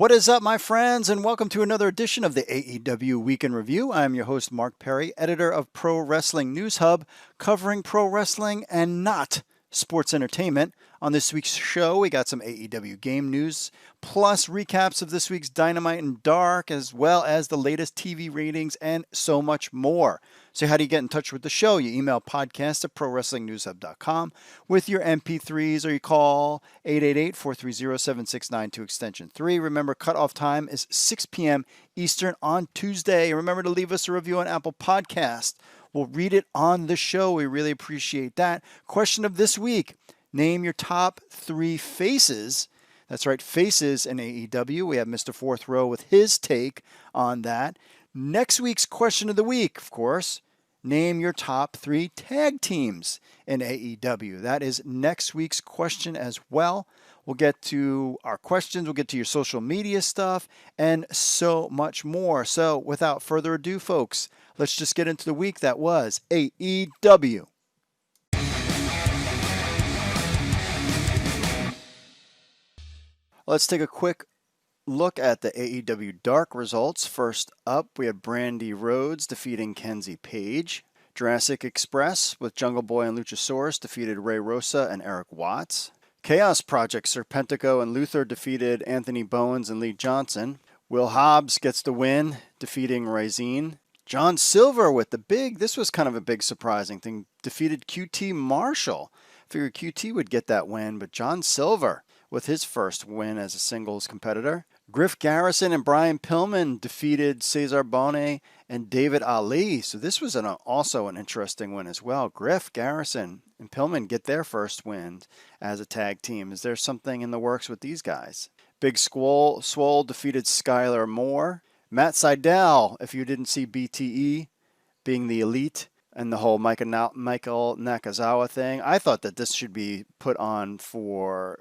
What is up, my friends, and welcome to another edition of the AEW Week in Review. I am your host, Mark Perry, editor of Pro Wrestling News Hub, covering pro wrestling and not sports entertainment. On this week's show, we got some AEW game news, plus recaps of this week's Dynamite and Dark, as well as the latest TV ratings and so much more. So how do you get in touch with the show? You email podcast@prowrestlingnewshub.com with your MP3s, or you call 888-430-7692 extension 3. Remember, cutoff time is 6 p.m. Eastern on Tuesday. Remember to leave us a review on Apple Podcast. We'll read it on the show. We really appreciate that. Question of this week: name your top 3 faces. That's right, faces in AEW. We have Mr. Fourth Row with his take on that. Next week's question of the week, of course, name your top 3 tag teams in AEW. That is next week's question as well. We'll get to our questions, we'll get to your social media stuff, and so much more. So without further ado, folks, let's just get into the week that was AEW. Let's take a quick look at the AEW Dark Results. First up, we had Brandy Rhodes defeating Kenzie Page. Jurassic Express with Jungle Boy and Luchasaurus defeated Ray Rosa and Eric Watts. Chaos Project Serpentico and Luther defeated Anthony Bowens and Lee Johnson. Will Hobbs gets the win, defeating Razine. John Silver with this was kind of a big surprising thing, defeated QT Marshall. Figured QT would get that win, but John Silver with his first win as a singles competitor. Griff Garrison and Brian Pillman defeated Cesar Bonnet and David Ali. So this was also an interesting win as well. Griff, Garrison, and Pillman get their first win as a tag team. Is there something in the works with these guys? Big Swole defeated Skylar Moore. Matt Sydal, if you didn't see BTE being the Elite and the whole Michael Nakazawa thing, I thought that this should be put on for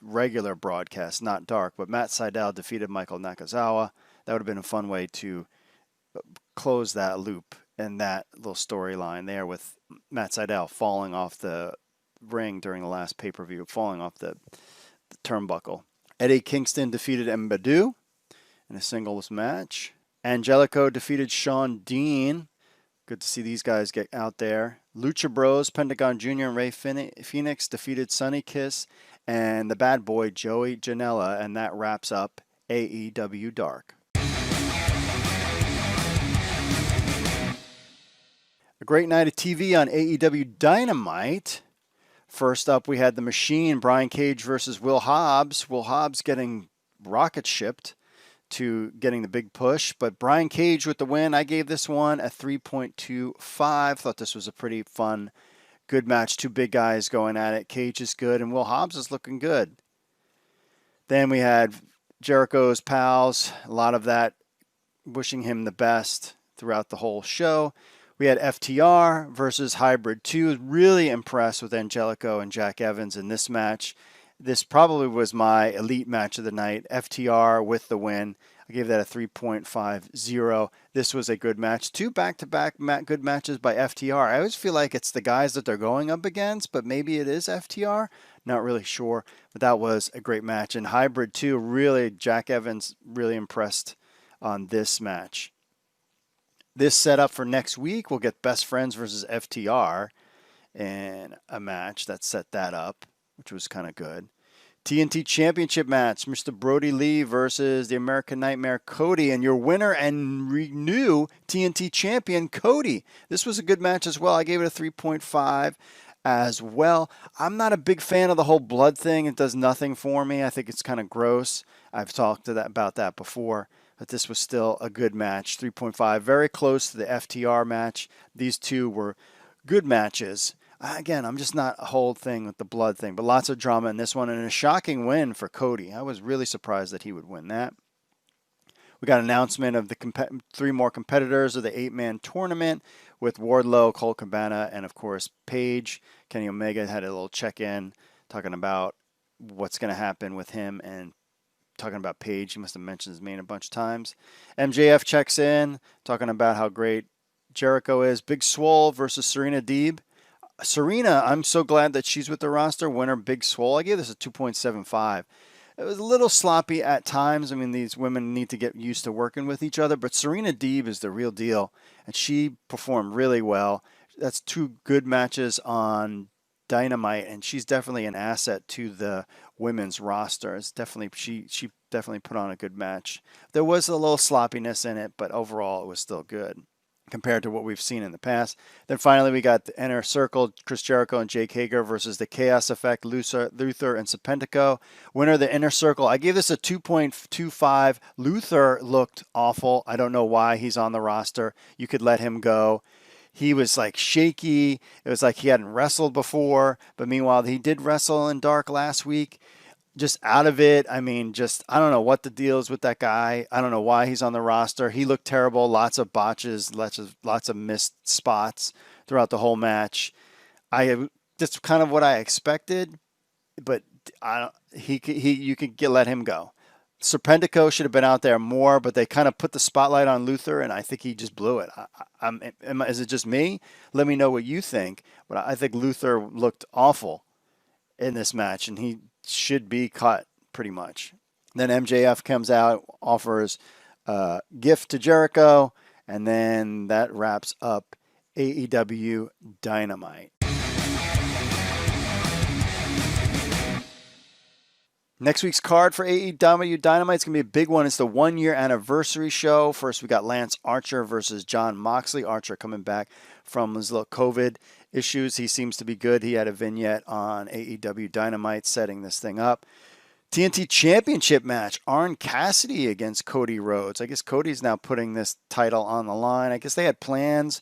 regular broadcast, not Dark, but Matt Sydal defeated Michael Nakazawa. That would have been a fun way to close that loop and that little storyline there with Matt Sydal falling off the ring during the last pay-per-view, falling off the turnbuckle. Eddie Kingston defeated Mbadu in a singles match. Angelico defeated Sean Dean. Good to see these guys get out there. Lucha Bros, Pentagon Jr. and Ray Phoenix defeated Sonny Kiss and the bad boy Joey Janela, and that wraps up AEW Dark. A great night of TV on AEW Dynamite. First up, we had The Machine, Brian Cage versus Will Hobbs. Will Hobbs getting rocket shipped to getting the big push, but Brian Cage with the win. I gave this one a 3.25. Thought this was a pretty fun, good match. 2 big guys going at it. Cage is good, and Will Hobbs is looking good. Then we had Jericho's pals. A lot of that wishing him the best throughout the whole show. We had FTR versus Hybrid 2. Really impressed with Angelico and Jack Evans in this match. This probably was my elite match of the night. FTR with the win. I gave that a 3.50. This was a good match. 2 back-to-back good matches by FTR. I always feel like it's the guys that they're going up against, but maybe it is FTR. Not really sure, but that was a great match. And Hybrid 2, really, Jack Evans really impressed on this match. This set up for next week, we'll get Best Friends versus FTR in a match that set that up, which was kind of good. TNT Championship match, Mr. Brody Lee versus the American Nightmare Cody, and your winner and new TNT champion, Cody. This was a good match as well. I gave it a 3.5 as well. I'm not a big fan of the whole blood thing. It does nothing for me. I think it's kind of gross. I've talked about that before, but this was still a good match. 3.5, very close to the FTR match. These two were good matches. Again, I'm just not a whole thing with the blood thing, but lots of drama in this one, and a shocking win for Cody. I was really surprised that he would win that. We got an announcement of the 3 more competitors of the 8-man tournament with Wardlow, Cole Cabana, and of course Page. Kenny Omega had a little check-in talking about what's going to happen with him and talking about Page. He must have mentioned his name a bunch of times. MJF checks in, talking about how great Jericho is. Big Swole versus Serena Deeb. Serena, I'm so glad that she's with the roster. Winner Big Swole. I gave this a 2.75. It was a little sloppy at times. I mean, these women need to get used to working with each other, but Serena Deeb is the real deal, and she performed really well. That's two good matches on Dynamite, and she's definitely an asset to the women's roster. It's definitely she definitely put on a good match. There was a little sloppiness in it, but overall it was still good compared to what we've seen in the past. Then finally we got the Inner Circle, Chris Jericho and Jake Hager versus the Chaos Effect, Luther and Serpentico. Winner of the Inner Circle. I gave this a 2.25. Luther looked awful. I don't know why he's on the roster. You could let him go. He was like shaky. It was like he hadn't wrestled before. But meanwhile, he did wrestle in Dark last week. Just out of it. I mean, I don't know what the deal is with that guy. I don't know why he's on the roster. He looked terrible. Lots of botches, lots of missed spots throughout the whole match. That's kind of what I expected, but you could let him go. Serpentico should have been out there more, but they kind of put the spotlight on Luther, and I think he just blew it. Is it just me? Let me know what you think. But I think Luther looked awful in this match, and he should be cut pretty much. Then MJF comes out, offers a gift to Jericho, and then that wraps up AEW Dynamite. Next week's card for AEW Dynamite is going to be a big one. It's the 1-year anniversary show. First, we got Lance Archer versus Jon Moxley. Archer coming back from his little COVID issues. He seems to be good. He had a vignette on AEW Dynamite setting this thing up. TNT Championship match. Orange Cassidy against Cody Rhodes. I guess Cody's now putting this title on the line. I guess they had plans.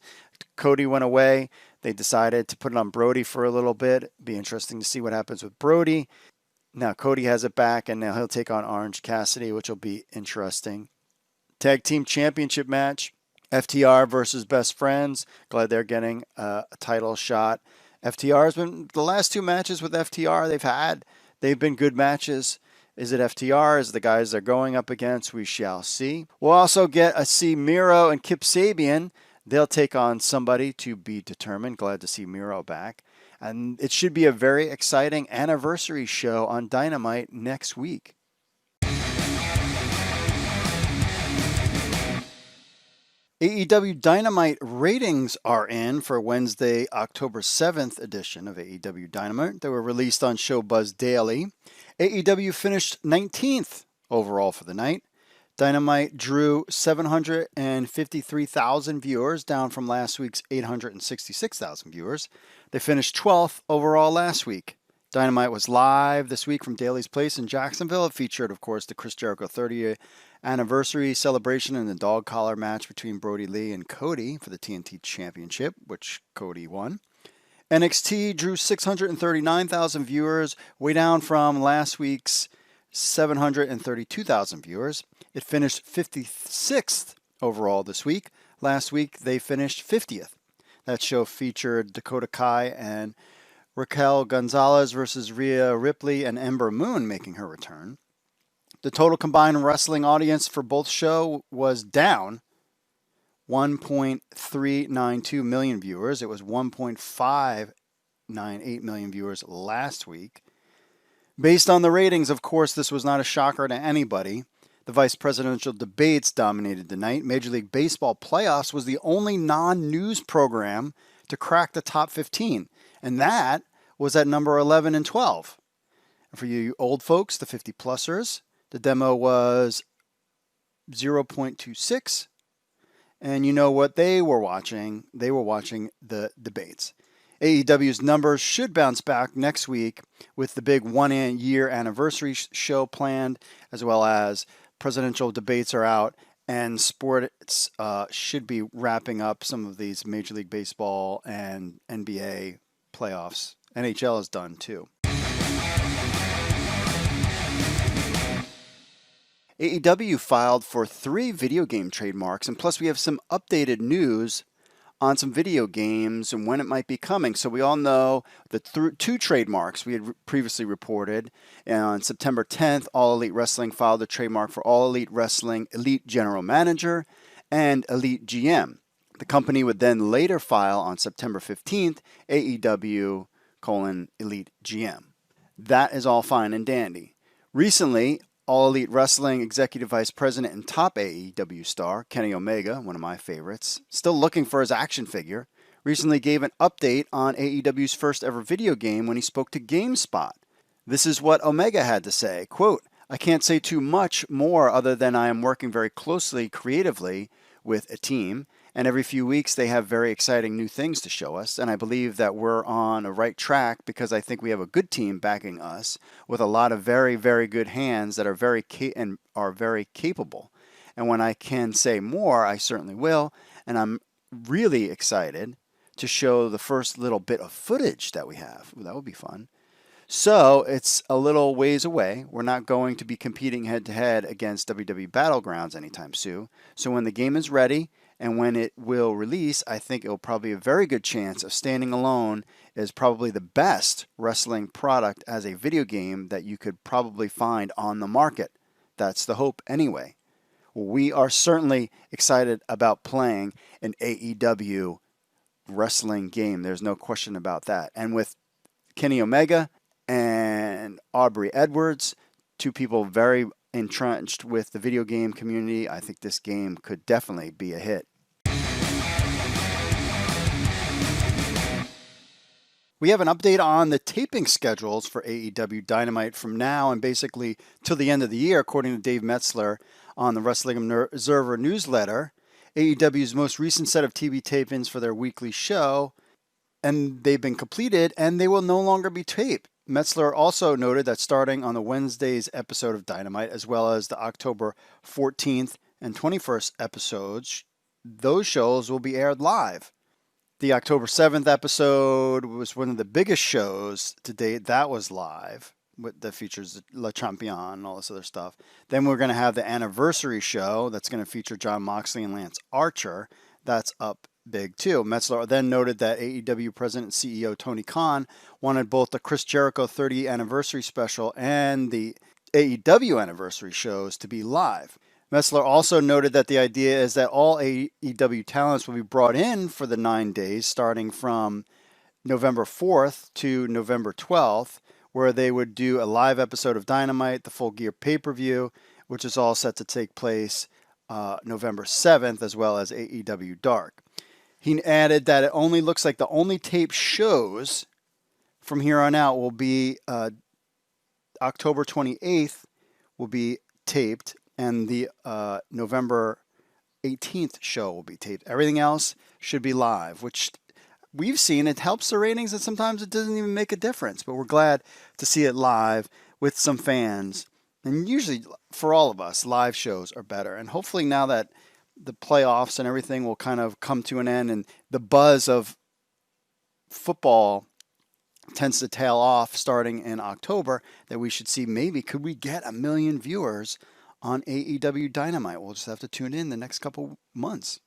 Cody went away. They decided to put it on Brody for a little bit. Be interesting to see what happens with Brody. Now Cody has it back, and now he'll take on Orange Cassidy, which will be interesting. Tag Team Championship match. FTR versus Best Friends. Glad they're getting a title shot. FTR has been, the last two matches with FTR they've been good matches. Is it FTR? Is the guys they're going up against? We shall see. We'll also get a see Miro and Kip Sabian. They'll take on somebody to be determined. Glad to see Miro back. And it should be a very exciting anniversary show on Dynamite next week. AEW Dynamite ratings are in for Wednesday, October 7th edition of AEW Dynamite. They were released on Showbuzz Daily. AEW finished 19th overall for the night. Dynamite drew 753,000 viewers, down from last week's 866,000 viewers. They finished 12th overall last week. Dynamite was live this week from Daly's Place in Jacksonville. It featured, of course, the Chris Jericho 30th anniversary celebration and the dog collar match between Brody Lee and Cody for the TNT Championship, which Cody won. NXT drew 639,000 viewers, way down from last week's 732,000 viewers. It finished 56th overall this week. Last week, they finished 50th. That show featured Dakota Kai and Raquel Gonzalez versus Rhea Ripley and Ember Moon making her return. The total combined wrestling audience for both shows was down 1.392 million viewers. It was 1.598 million viewers last week. Based on the ratings, of course, this was not a shocker to anybody. The vice presidential debates dominated the night. Major League Baseball playoffs was the only non-news program to crack the top 15, and that was at number 11 and 12. And for you old folks, the 50-plussers, the demo was 0.26, and you know what they were watching? They were watching the debates. AEW's numbers should bounce back next week with the big 1-year anniversary show planned, as well as presidential debates are out, and sports should be wrapping up some of these Major League Baseball and NBA playoffs. NHL is done too. AEW filed for 3 video game trademarks, and plus we have some updated news on some video games and when it might be coming. So we all know that 2 trademarks we had previously reported. And on September 10th, All Elite Wrestling filed a trademark for All Elite Wrestling Elite General Manager and Elite GM. The company would then later file on September 15th, AEW: Elite GM. That is all fine and dandy. Recently, All Elite Wrestling Executive Vice President and top AEW star, Kenny Omega, one of my favorites, still looking for his action figure, recently gave an update on AEW's first ever video game when he spoke to GameSpot. This is what Omega had to say, quote, "I can't say too much more other than I am working very closely creatively with a team, and every few weeks they have very exciting new things to show us, and I believe that we're on a right track because I think we have a good team backing us with a lot of very, very good hands that are very capable. And when I can say more, I certainly will, and I'm really excited to show the first little bit of footage that we have. Ooh, that would be fun. So it's a little ways away. We're not going to be competing head-to-head against WWE Battlegrounds anytime soon. So when the game is ready and when it will release, I think it will probably be a very good chance of standing alone as probably the best wrestling product as a video game that you could probably find on the market. That's the hope anyway. We are certainly excited about playing an AEW wrestling game. There's no question about that. And with Kenny Omega and Aubrey Edwards, two people very entrenched with the video game community, I think this game could definitely be a hit. We have an update on the taping schedules for AEW Dynamite from now and basically till the end of the year, according to Dave Metzler on the Wrestling Observer newsletter. AEW's most recent set of TV tapings for their weekly show, and they've been completed, and they will no longer be taped. Metzler also noted that starting on the Wednesday's episode of Dynamite, as well as the October 14th and 21st episodes, those shows will be aired live. The October 7th episode was one of the biggest shows to date. That was live, that features Le Champion and all this other stuff. Then we're going to have the anniversary show that's going to feature Jon Moxley and Lance Archer. That's up big too. Metzler then noted that AEW President and CEO Tony Khan wanted both the Chris Jericho 30th anniversary special and the AEW anniversary shows to be live. Metzler also noted that the idea is that all AEW talents will be brought in for the 9 days starting from November 4th to November 12th, where they would do a live episode of Dynamite, the Full Gear pay-per-view, which is all set to take place November 7th, as well as AEW Dark. He added that it only looks like the only tape shows from here on out will be October 28th will be taped, and the November 18th show will be taped. Everything else should be live, which we've seen. It helps the ratings, and sometimes it doesn't even make a difference. But we're glad to see it live with some fans. And usually, for all of us, live shows are better. And hopefully now that the playoffs and everything will kind of come to an end and the buzz of football tends to tail off starting in October, that we should see maybe could we get 1 million viewers on AEW Dynamite. We'll just have to tune in the next couple months.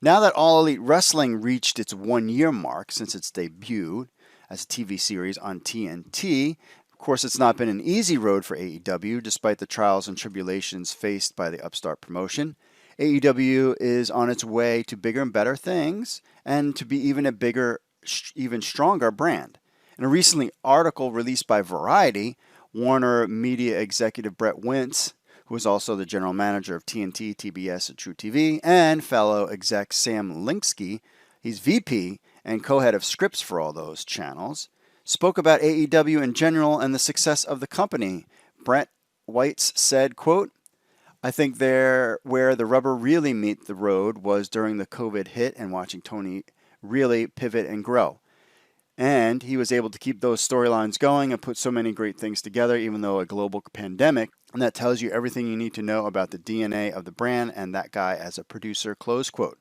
Now that All Elite Wrestling reached its 1-year mark since its debut as a TV series on TNT, of course, it's not been an easy road for AEW, despite the trials and tribulations faced by the upstart promotion. AEW is on its way to bigger and better things, and to be even a bigger, even stronger brand. In a recent article released by Variety, Warner Media executive Brett Wentz, who is also the general manager of TNT, TBS, and True TV, and fellow exec Sam Linsky, he's VP and co-head of scripts for all those channels, spoke about AEW in general and the success of the company. Brett Wentz said, quote, "I think where the rubber really met the road was during the COVID hit and watching Tony really pivot and grow. And he was able to keep those storylines going and put so many great things together, even though a global pandemic. And that tells you everything you need to know about the DNA of the brand and that guy as a producer," close quote.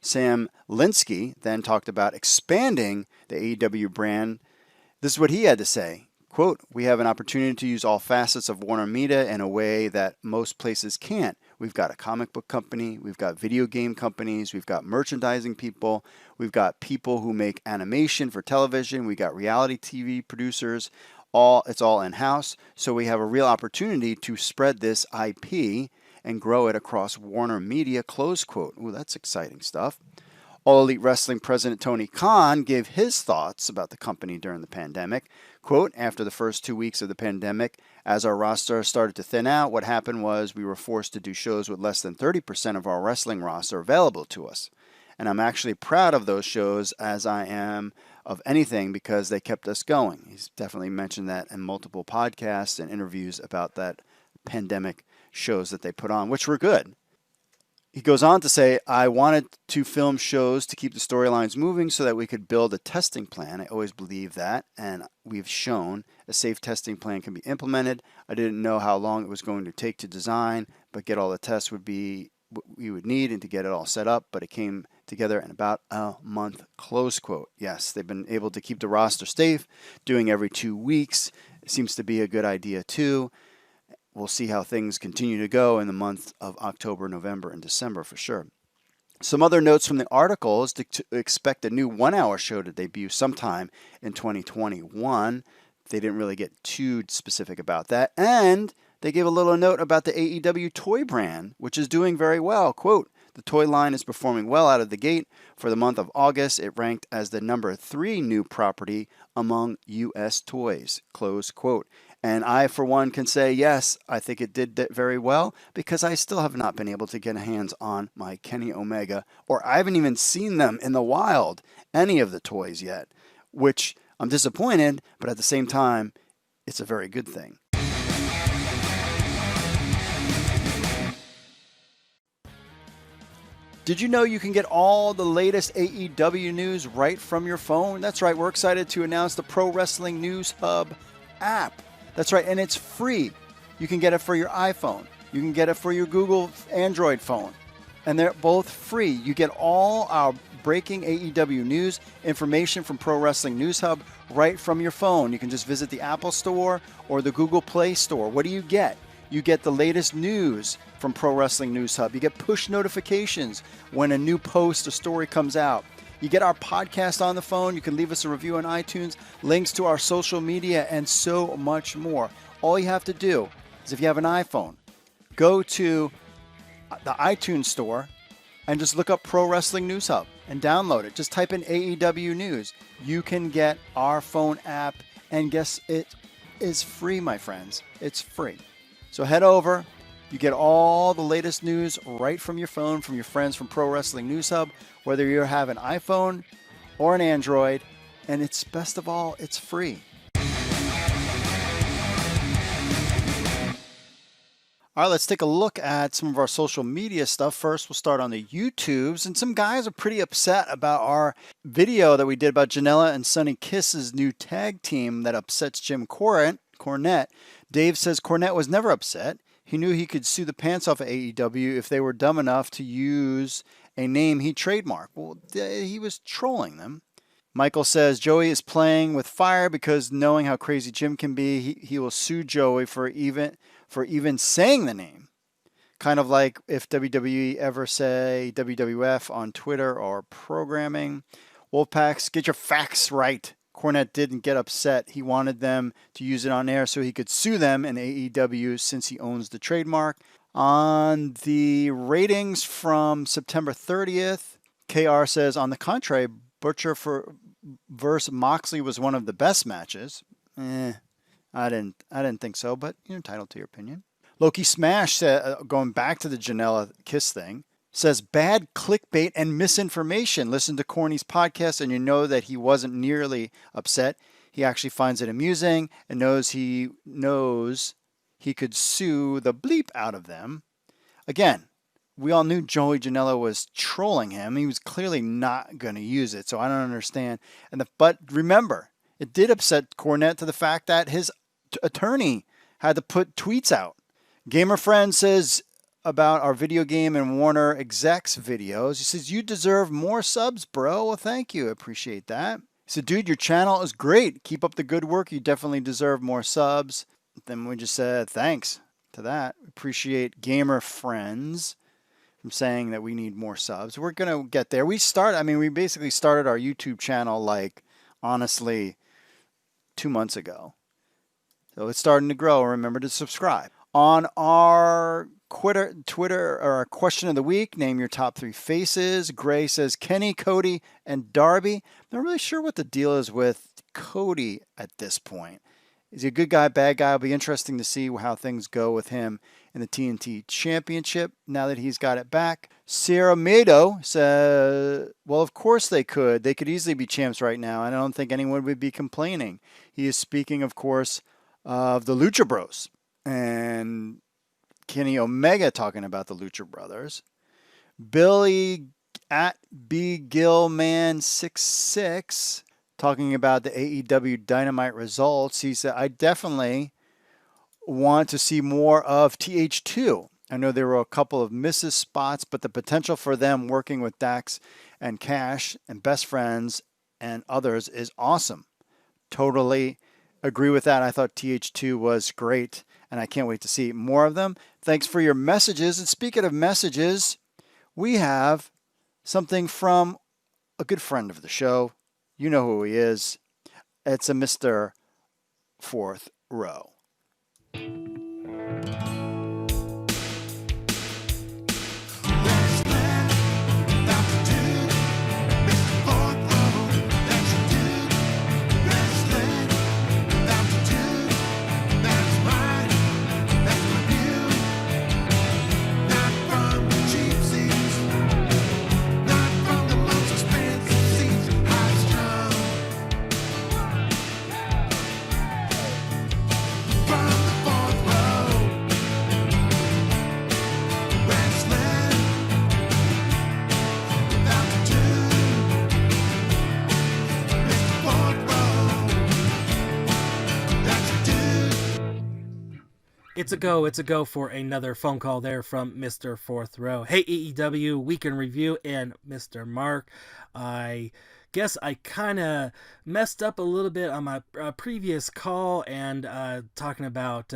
Sam Linsky then talked about expanding the AEW brand. This is what he had to say. Quote, "We have an opportunity to use all facets of Warner Media in a way that most places can't. We've got a comic book company, we've got video game companies, we've got merchandising people, we've got people who make animation for television, we got reality TV producers, it's all in-house. So we have a real opportunity to spread this IP and grow it across Warner Media," close quote. Ooh, that's exciting stuff. All Elite Wrestling President Tony Khan gave his thoughts about the company during the pandemic. Quote, after the first 2 weeks of the pandemic, as our roster started to thin out, what happened was we were forced to do shows with less than 30% of our wrestling roster available to us. And I'm actually proud of those shows as I am of anything because they kept us going. He's definitely mentioned that in multiple podcasts and interviews about that pandemic shows that they put on, which were good. He goes on to say, I wanted to film shows to keep the storylines moving so that we could build a testing plan. I always believe that, and we've shown a safe testing plan can be implemented. I didn't know how long it was going to take to design, but get all the tests would be what we would need and to get it all set up, but it came together in about a month, close quote. Yes, they've been able to keep the roster safe, doing every 2 weeks. It seems to be a good idea too. We'll see how things continue to go in the month of October, November, and December for sure. Some other notes from the article is to expect a new 1-hour show to debut sometime in 2021. They didn't really get too specific about that. And they gave a little note about the AEW toy brand, which is doing very well. Quote, the toy line is performing well out of the gate. For the month of August, it ranked as the number 3 new property among U.S. toys. Close quote. And I, for one, can say, yes, I think it did very well because I still have not been able to get hands on my Kenny Omega, or I haven't even seen them in the wild, any of the toys yet, which I'm disappointed, but at the same time, it's a very good thing. Did you know you can get all the latest AEW news right from your phone? That's right, we're excited to announce the Pro Wrestling News Hub app. That's right, and it's free. You can get it for your iPhone. You can get it for your Google Android phone. And they're both free. You get all our breaking AEW news, information from Pro Wrestling News Hub right from your phone. You can just visit the Apple Store or the Google Play Store. What do you get? You get the latest news from Pro Wrestling News Hub. You get push notifications when a new post or story comes out. You get our podcast on the phone. You can leave us a review on iTunes, links to our social media, and so much more. All you have to do is if you have an iPhone, go to the iTunes store and just look up Pro Wrestling News Hub and download it. Just type in AEW News. You can get our phone app, and guess it is free, my friends. It's free. So head over. You get all the latest news right from your phone, from your friends from Pro Wrestling News Hub, whether you have an iPhone or an Android. And it's best of all, it's free. All right, let's take a look at some of our social media stuff. First, we'll start on the YouTubes. And some guys are pretty upset about our video that we did about Janela and Sonny Kiss's new tag team that upsets Jim Cornette. Dave says Cornette was never upset. He knew he could sue the pants off of AEW if they were dumb enough to use a name he trademarked. Well, he was trolling them. Michael says Joey is playing with fire because knowing how crazy Jim can be, he will sue Joey for even saying the name. Kind of like if WWE ever say WWF on Twitter or programming. Wolfpacks, get your facts right. Cornette didn't get upset. He wanted them to use it on air so he could sue them in AEW since he owns the trademark. On the ratings from September 30th, KR says, on the contrary, Butcher versus Moxley was one of the best matches. I didn't think so, but you're entitled to your opinion. Loki Smash said, going back to the Janela Kiss thing, says bad clickbait and misinformation. Listen to Corny's podcast and you know that he wasn't nearly upset. He actually finds it amusing and knows he could sue the bleep out of them. Again, we all knew Joey Janela was trolling him. He was clearly not going to use it, so I don't understand. But remember, it did upset Cornette to the fact that his attorney had to put tweets out. Gamer Friend says about our video game and Warner execs videos. He says, you deserve more subs, bro. Well, thank you. I appreciate that. He said, dude, your channel is great. Keep up the good work. You definitely deserve more subs. Then we just said thanks to that. Appreciate Gamer Friends from saying that we need more subs. We're going to get there. We basically started our YouTube channel honestly 2 months ago. So it's starting to grow. Remember to subscribe. On our Twitter or question of the week. Name your top 3 faces. Gray says Kenny, Cody, and Darby. I'm not really sure what the deal is with Cody at this point. Is he a good guy, bad guy? It'll be interesting to see how things go with him in the TNT Championship now that he's got it back. Sierra Mado says, well, of course they could. They could easily be champs right now, and I don't think anyone would be complaining. He is speaking, of course, of the Lucha Bros and Kenny Omega talking about the Lucha Brothers. Billy at BGillman66 talking about the AEW Dynamite results. He said, I definitely want to see more of TH2. I know there were a couple of misses spots, but the potential for them working with Dax and Cash and Best Friends and others is awesome. Totally agree with that. I thought TH2 was great, and I can't wait to see more of them. Thanks for your messages. And speaking of messages, we have something from a good friend of the show. You know who he is. It's a Mr. Fourth Row. It's a go for another phone call there from Mr. Fourth Row. Hey, AEW Week in Review and Mr. Mark. I guess I kind of messed up a little bit on my previous call and talking about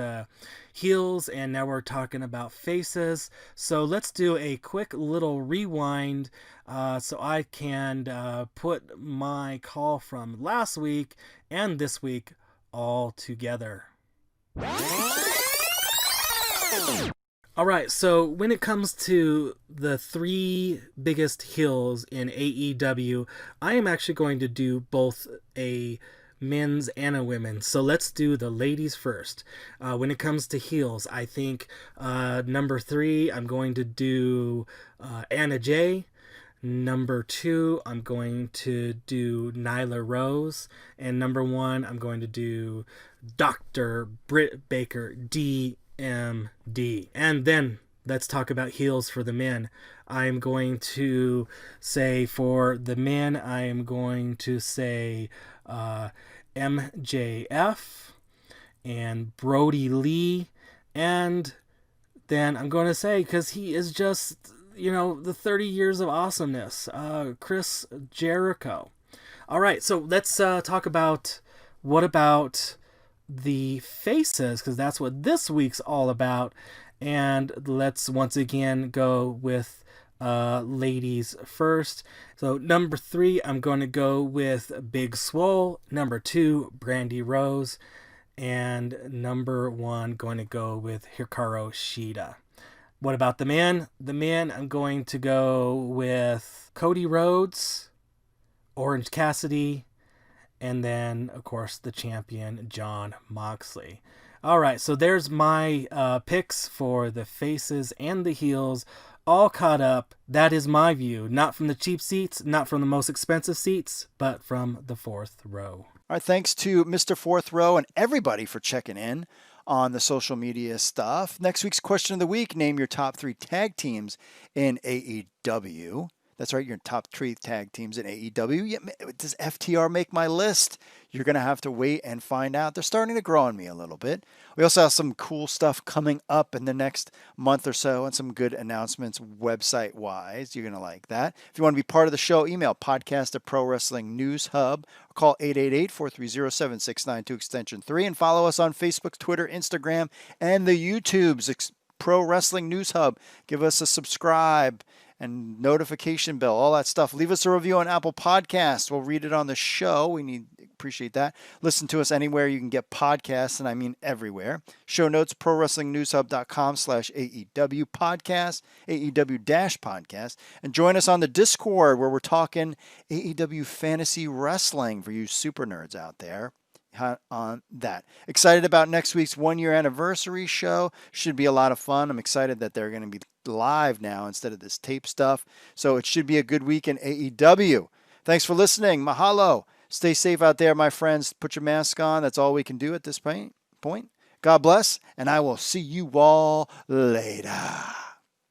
heels, and now we're talking about faces. So let's do a quick little rewind so I can put my call from last week and this week all together. Alright, so when it comes to the 3 biggest heels in AEW, I am actually going to do both a men's and a women's. So let's do the ladies first. When it comes to heels, I think number 3, I'm going to do Anna Jay. Number 2, I'm going to do Nyla Rose. And number 1, I'm going to do Dr. Britt Baker, DMD. And then let's talk about heels for the men. I'm going to say for the men, I am going to say MJF and Brody Lee. And then I'm going to say, because he is just, the 30 years of awesomeness, Chris Jericho. All right, so let's talk about what about the faces, because that's what this week's all about. And let's once again go with ladies first. So number 3, I'm going to go with Big Swole. Number 2, Brandy Rose. And number 1, going to go with Hikaru Shida. What about the man? The man, I'm going to go with Cody Rhodes, Orange Cassidy, and then, of course, the champion, Jon Moxley. All right, so there's my picks for the faces and the heels, all caught up. That is my view, not from the cheap seats, not from the most expensive seats, but from the fourth row. All right, thanks to Mr. Fourth Row and everybody for checking in on the social media stuff. Next week's question of the week, name your top 3 tag teams in AEW. That's right, your top 3 tag teams in AEW. Yeah, does FTR make my list? You're going to have to wait and find out. They're starting to grow on me a little bit. We also have some cool stuff coming up in the next month or so and some good announcements website-wise. You're going to like that. If you want to be part of the show, email podcast@ProWrestlingNewsHub or call 888-430-7692 extension 3 and follow us on Facebook, Twitter, Instagram, and the YouTubes. Pro Wrestling News Hub. Give us a subscribe and notification bell, all that stuff. Leave us a review on Apple Podcasts. We'll read it on the show. Appreciate that. Listen to us anywhere you can get podcasts, and I mean everywhere. Show notes, ProWrestlingNewsHub.com/AEW podcast, AEW-podcast, and join us on the Discord where we're talking AEW Fantasy Wrestling for you super nerds out there. On that. Excited about next week's 1-year anniversary show. Should be a lot of fun. I'm excited that they're going to be live now instead of this tape stuff. So it should be a good week in AEW. Thanks for listening. Mahalo. Stay safe out there, my friends. Put your mask on. That's all we can do at this point. God bless, and I will see you all later.